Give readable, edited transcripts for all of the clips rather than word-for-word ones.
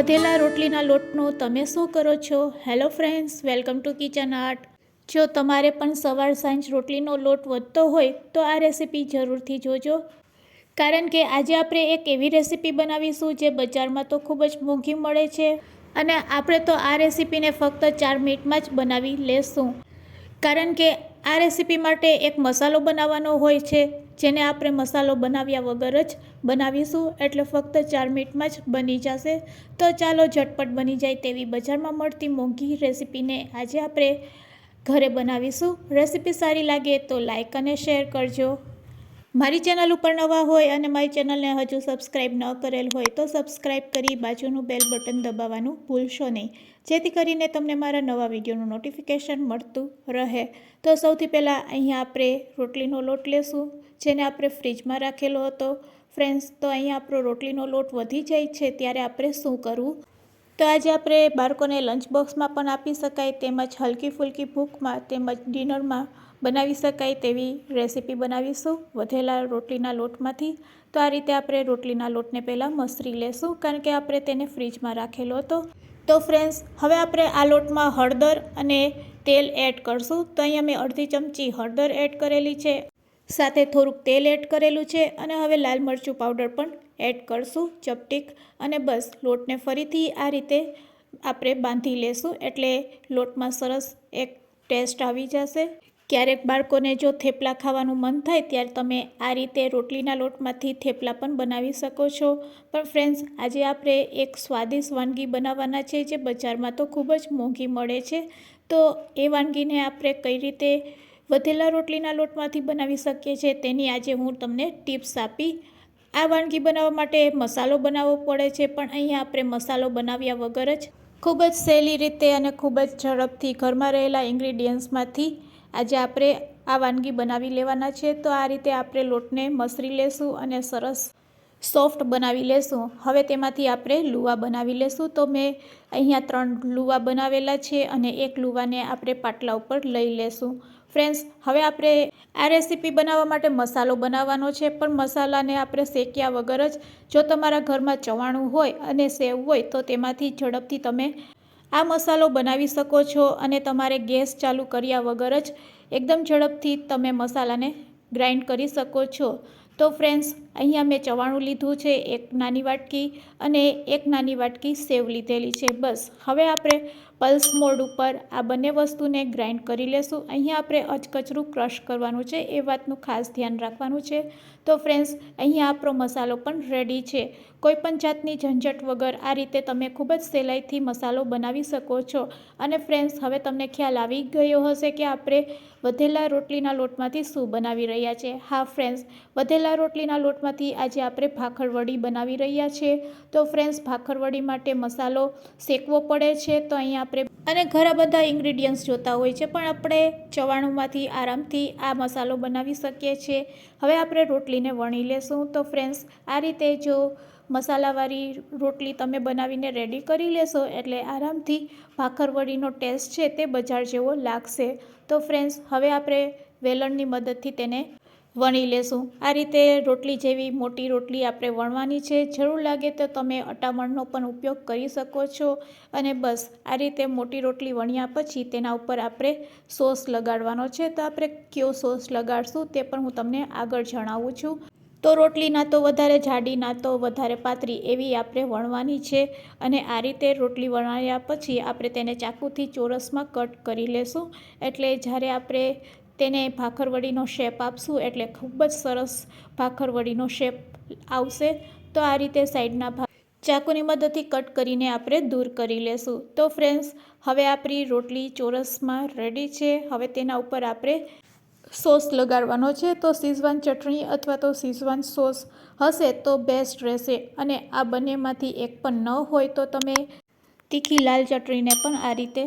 વધેલા રોટલીના લોટનો તમે શું કરો છો? Hello friends, welcome to kitchen art. જો તમારે પણ સવાર સાંજ રોટલીનો લોટ વધતો હોય તો આ રેસીપી જરૂરથી જોજો, કારણ કે આજે આપણે એક એવી રેસીપી બનાવીશું જે બજારમાં તો ખૂબ જ મોંઘી મળે છે અને આપણે તો આ રેસીપીને ફક્ત 4 મિનિટમાં જ બનાવી લેશું. કારણ કે આ રેસીપી માટે એક મસાલો બનાવવાનો હોય છે, જેને આપણે મસાલો બનાવ્યા વગર જ બનાવીશું, એટલે ફક્ત 4 મિનિટમાં જ બની જશે. તો ચાલો ઝટપટ બની જાય તેવી બજારમાં મળતી મોંઘી રેસીપીને આજે આપણે ઘરે બનાવીશું. રેસીપી સારી લાગે તો લાઈક અને શેર કરજો. મારી ચેનલ ઉપર નવા હોય અને મારી ચેનલને હજુ સબસ્ક્રાઈબ ન કરેલ હોય તો સબસ્ક્રાઈબ કરી બાજુનું બેલ બટન દબાવવાનું ભૂલશો નહીં, જેથી કરીને તમને મારા નવા વિડીયોનું નોટિફિકેશન મળતું રહે. તો સૌથી પહેલાં અહીંયા આપણે રોટલીનો લોટ લેશું, જેને આપણે ફ્રીજમાં રાખેલો હતો. ફ્રેન્ડ્સ, તો અહીંયા આપણો રોટલીનો લોટ વધી જાય છે ત્યારે આપણે શું કરવું? તો આજે આપણે બાળકોને લંચ બોક્સમાં પણ આપી શકાય, તેમજ હલકી ફૂલકી ભૂખમાં તેમજ ડિનરમાં બનાવી શકાય તેવી રેસીપી બનાવીશું વધેલા રોટલીના લોટમાંથી. તો આ રીતે આપણે રોટલીના લોટને પહેલાં મસળી લેશું, કારણ કે આપણે તેને ફ્રીજમાં રાખેલો હતો. તો ફ્રેન્ડ્સ, હવે આપણે આ લોટમાં હળદર અને તેલ એડ કરશું. તો અહીંયા મેં અડધી ચમચી હળદર એડ કરેલી છે, સાથે થોડુંક તેલ એડ કરેલું છે અને હવે લાલ મરચું પાવડર પણ એડ કરશું ચપટીક. અને બસ લોટને ફરીથી આ રીતે આપણે બાંધી લેશું, એટલે લોટમાં સરસ એક ટેસ્ટ આવી જશે. ક્યારેક બાળકોને જો થેપલા ખાવાનું મન થાય ત્યારે તમે આ રીતે રોટલીના લોટમાંથી થેપલા પણ બનાવી શકો છો. પણ ફ્રેન્ડ્સ, આજે આપણે એક સ્વાદિષ્ટ વાનગી બનાવવાના છે જે બજારમાં તો ખૂબ જ મોંઘી મળે છે. તો એ વાનગીને આપણે કઈ રીતે વધેલા રોટલીના લોટમાંથી બનાવી શકીએ છીએ તેની આજે હું તમને ટિપ્સ આપી. આ વાનગી બનાવવા માટે મસાલો બનાવવો પડે છે, પણ અહીંયા આપણે મસાલો બનાવ્યા વગર જ ખૂબ જ સહેલી રીતે અને ખૂબ જ ઝડપથી ઘરમાં રહેલા ઇન્ગ્રીડિયન્ટ્સમાંથી આજે આપણે આ વાનગી બનાવી લેવાના છે. તો આ રીતે આપણે લોટને મસળી લેશું અને સરસ સોફ્ટ બનાવી લેશું. હવે તેમાંથી આપણે લુવા બનાવી લેશું. તો મેં અહીંયા 3 લુવા બનાવેલા છે અને એક લુવાને આપણે પાટલા ઉપર લઈ લેશું. ફ્રેન્ડ્સ, હવે આપણે આ રેસીપી બનાવવા માટે મસાલો બનાવવાનો છે, પણ મસાલાને આપણે શેક્યા વગર જ, જો તમારા ઘરમાં ચવાણું હોય અને સેવ હોય તો તેમાંથી ઝડપથી તમે આ મસાલો બનાવી શકો છો અને તમારે ગેસ ચાલુ કર્યા વગર જ એકદમ ઝડપથી તમે મસાલાને ગ્રાઇન્ડ કરી શકો છો. તો ફ્રેન્ડ્સ, અહીંયા મેં ચવાણું લીધું છે 1 નાની વાટકી અને 1 નાની વાટકી સેવ લીધેલી છે. બસ હવે આપણે પલ્સ મોડ ઉપર આ બંને વસ્તુને ગ્રાઇન્ડ કરી લેશું. અહીંયા આપણે અચકચરું ક્રશ કરવાનું છે, એ વાતનું ખાસ ધ્યાન રાખવાનું છે. તો ફ્રેન્ડ્સ, અહીંયા આપણો મસાલો પણ રેડી છે. કોઈપણ જાતની ઝંઝટ વગર આ રીતે તમે ખૂબ જ સહેલાઈથી મસાલો બનાવી શકો છો. અને ફ્રેન્ડ્સ, હવે તમને ખ્યાલ આવી ગયો હશે કે આપણે વધેલા રોટલીના લોટમાંથી શું બનાવી રહ્યા છે. હા ફ્રેન્ડ્સ, વધેલા રોટલીના લોટમાંથી આજે આપણે ભાખરવડી બનાવી રહ્યા છીએ. તો ફ્રેન્ડ્સ, ભાખરવડી માટે મસાલો શેકવો પડે છે. તો અહીંયા આપણે અને ઘણા બધા ઇન્ગ્રીડિયન્ટ્સ જોતા હોય છે, પણ આપણે ચવાણુંમાંથી આરામથી આ મસાલો બનાવી શકીએ છીએ. હવે આપણે રોટલીને વણી લેશું. તો ફ્રેન્ડ્સ, આ રીતે જો મસાલાવાળી રોટલી તમે બનાવીને રેડી કરી લેશો એટલે આરામથી ભાખરવડીનો ટેસ્ટ છે તે બજાર જેવો લાગશે. તો ફ્રેન્ડ્સ, હવે આપણે વેલણની મદદથી તેને વણી લેશું. આ રીતે રોટલી જેવી મોટી રોટલી આપણે વણવાની છે. જરૂર લાગે તો તમે અટામણનો પણ ઉપયોગ કરી શકો છો. અને બસ આ રીતે મોટી રોટલી વણ્યા પછી તેના ઉપર આપણે સોસ લગાડવાનો છે. તો આપણે કયો સોસ લગાડશું તે પણ હું તમને આગળ જણાવું છું. તો રોટલી ના તો વધારે જાડી ના તો વધારે પાતળી એવી આપણે વણવાની છે. અને આ રીતે રોટલી વણાયા પછી આપણે તેને ચાકુથી ચોરસમાં કટ કરી લેશું, એટલે જ્યારે આપણે તેને ભાખરવડીનો શેપ આપશું એટલે ખૂબ જ સરસ ભાખરવડીનો શેપ આવશે. તો આ રીતે સાઈડના ભાગ ચાકુની મદદથી કટ કરીને આપણે દૂર કરી લેશું. તો ફ્રેન્ડ્સ, હવે આપણી રોટલી ચોરસમાં રેડી છે. હવે તેના ઉપર આપણે સોસ લગાડવાનો છે. તો શીઝવાન ચટણી અથવા તો શીઝવાન સોસ હશે તો બેસ્ટ રહેશે. અને આ બંનેમાંથી એક પણ ન હોય તો તમે તીખી લાલ ચટણીને પણ આ રીતે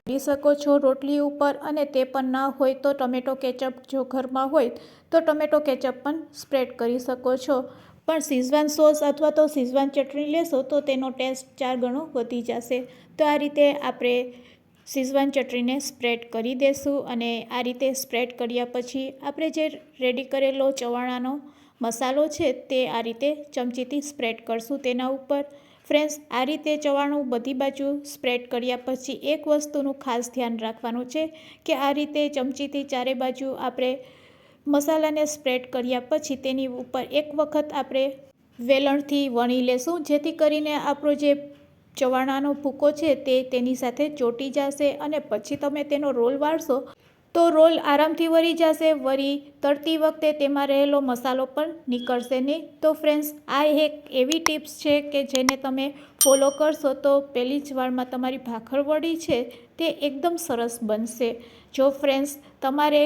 કરી શકો છો રોટલી ઉપર. અને તે પણ ના હોય તો ટમેટો કેચઅપ જો ઘરમાં હોય તો ટમેટો કેચઅપ પણ સ્પ્રેડ કરી શકો છો. પણ શીઝવાન સોસ અથવા તો શીઝવાન ચટણી લેશો તો તેનો ટેસ્ટ 4 ગણો વધી જશે. તો આ રીતે આપણે શીઝવાન ચટણીને સ્પ્રેડ કરી દેશું. અને આ રીતે સ્પ્રેડ કર્યા પછી આપણે જે રેડી કરેલો ચવાણાનો મસાલો છે તે આ રીતે ચમચીથી સ્પ્રેડ કરશું તેના ઉપર. ફ્રેન્ડ્સ, આ રીતે ચવાણું બધી બાજુ સ્પ્રેડ કર્યા પછી એક વસ્તુનું ખાસ ધ્યાન રાખવાનું છે કે આ રીતે ચમચીથી ચારે બાજુ આપણે મસાલાને સ્પ્રેડ કર્યા પછી તેની ઉપર એક વખત આપણે વેલણથી વણી લેશું, જેથી કરીને આપણો જે ચવાણાનો ભૂકો છે તે તેની સાથે ચોંટી જશે અને પછી તમે તેનો રોલ વાળશો તો રોલ આરામથી વળી જશે. વળી તળતી વખતે તેમાં રહેલો મસાલો પણ નીકળશે નહીં. તો ફ્રેન્ડ્સ, આ એક એવી ટિપ્સ છે કે જેને તમે ફોલો કરશો તો પહેલી જ વારમાં તમારી ભાખરવડી છે તે એકદમ સરસ બનશે. જો ફ્રેન્ડ્સ, તમારે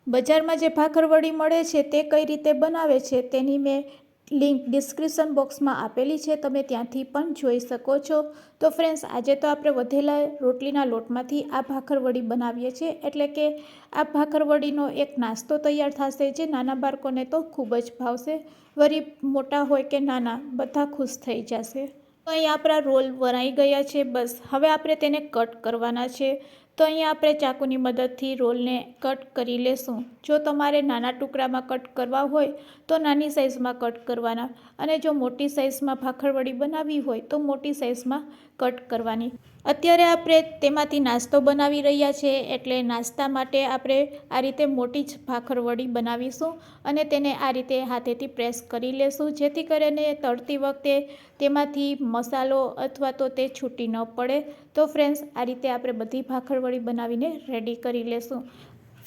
બજારમાં જે ભાખરવડી મળે છે તે કઈ રીતે બનાવે છે તેની મેં લિંક ડિસ્ક્રિપ્શન બોક્સમાં આપેલી છે, તમે ત્યાંથી પણ જોઈ શકો છો. તો ફ્રેન્ડ્સ, આજે તો આપણે વધેલા રોટલીના લોટમાંથી આ ભાખરવડી બનાવીએ છીએ, એટલે કે આ ભાખરવડીનો એક નાસ્તો તૈયાર થશે જે નાના બાળકોને તો ખૂબ જ ભાવશે. વળી મોટા હોય કે નાના બધા ખુશ થઈ જશે. તો અહીં આપણા રોલ વરાઈ ગયા છે. બસ હવે આપણે તેને કટ કરવાના છે. તો અહીંયા આપણે ચાકુની મદદથી રોલને કટ કરી લેશું. જો તમારે નાના ટુકડામાં કટ કરવા હોય તો નાની સાઇઝમાં કટ કરવાના, અને જો મોટી સાઇઝમાં ભાખરવડી બનાવવી હોય તો મોટી સાઇઝમાં કટ કરવાની. અત્યારે આપણે તેમાંથી નાસ્તો બનાવી રહ્યા છીએ, એટલે નાસ્તા માટે આપણે આ રીતે મોટી જ ભાખરવડી બનાવીશું અને તેને આ રીતે હાથેથી પ્રેસ કરી લેશું, જેથી કરીને તળતી વખતે તેમાંથી મસાલો અથવા તો તે છૂટી ન પડે. તો ફ્રેન્ડ્સ, આ રીતે આપણે બધી ભાખરવડી બનાવીને રેડી કરી લેશું.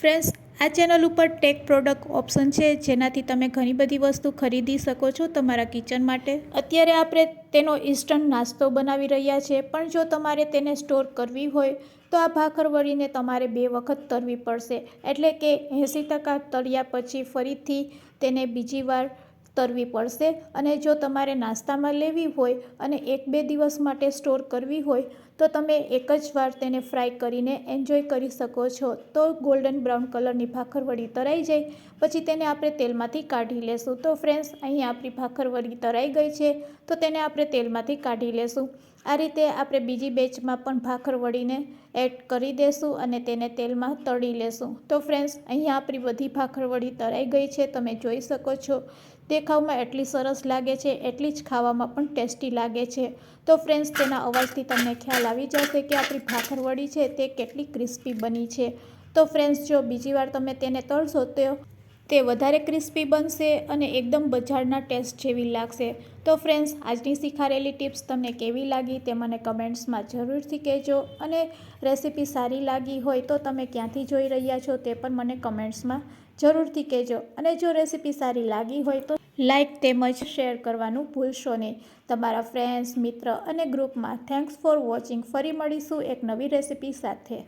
ફ્રેન્ડ્સ, આ ચેનલ ઉપર ટેક પ્રોડક્ટ ઓપ્શન છે, જેનાથી તમે ઘણી બધી વસ્તુ ખરીદી શકો છો તમારા કિચન માટે. અત્યારે આપણે તેનો ઇન્સ્ટન્ટ નાસ્તો બનાવી રહ્યા છીએ, પણ જો તમારે તેને સ્ટોર કરવી હોય તો આ ભાખરવડીને તમારે 2 વખત તળવી પડશે, એટલે કે 80% તળ્યા પછી ફરીથી તેને બીજી વાર તળવી પડશે. અને જો તમારે નાસ્તામાં લેવી હોય અને 1-2 દિવસ માટે સ્ટોર કરવી હોય તો તમે એક જ વાર તેને ફ્રાય કરીને એન્જોય કરી શકો છો. તો ગોલ્ડન બ્રાઉન કલરની ભાખરવડી તળાઈ જાય પછી તેને આપણે તેલમાંથી કાઢી લેશું. તો ફ્રેન્ડ્સ, અહીં આપણી ભાખરવડી તળાઈ ગઈ છે તો તેને આપણે તેલમાંથી કાઢી લેશું. આ રીતે આપણે બીજી બેચમાં પણ ભાખરવડીને એડ કરી દેશું અને તેને તેલમાં તળી લેશું. તો ફ્રેન્ડ્સ, અહીંયા આપણી બધી ભાખરવડી તળાઈ ગઈ છે, તમે જોઈ શકો છો. દેખાવમાં એટલી સરસ લાગે છે, એટલી જ ખાવામાં પણ ટેસ્ટી લાગે છે. તો ફ્રેન્ડ્સ, તેના અવાજથી તમને ખ્યાલ આવી જશે કે આપણી ભાખરવડી છે તે કેટલી ક્રિસ્પી બની છે. તો ફ્રેન્ડ્સ, જો બીજી વાર તમે તેને તળશો તો તે વધારે ક્રિસ્પી બનશે અને એકદમ બજારના ટેસ્ટ જેવી લાગશે. તો ફ્રેન્ડ્સ, આજની શીખારેલી ટિપ્સ તમને કેવી લાગી તે મને કમેન્ટ્સમાં જરૂરથી કહેજો, અને રેસીપી સારી લાગી હોય તો તમે ક્યાંથી જોઈ રહ્યા છો તે પણ મને કમેન્ટ્સમાં જરૂરથી કહેજો. અને જો રેસીપી સારી લાગી હોય તો લાઇક તેમજ શેર કરવાનું ભૂલશો નહીં તમારા ફ્રેન્ડ્સ, મિત્ર અને ગ્રુપમાં. Thanks for watching. ફરી મળીશું એક નવી રેસીપી સાથે.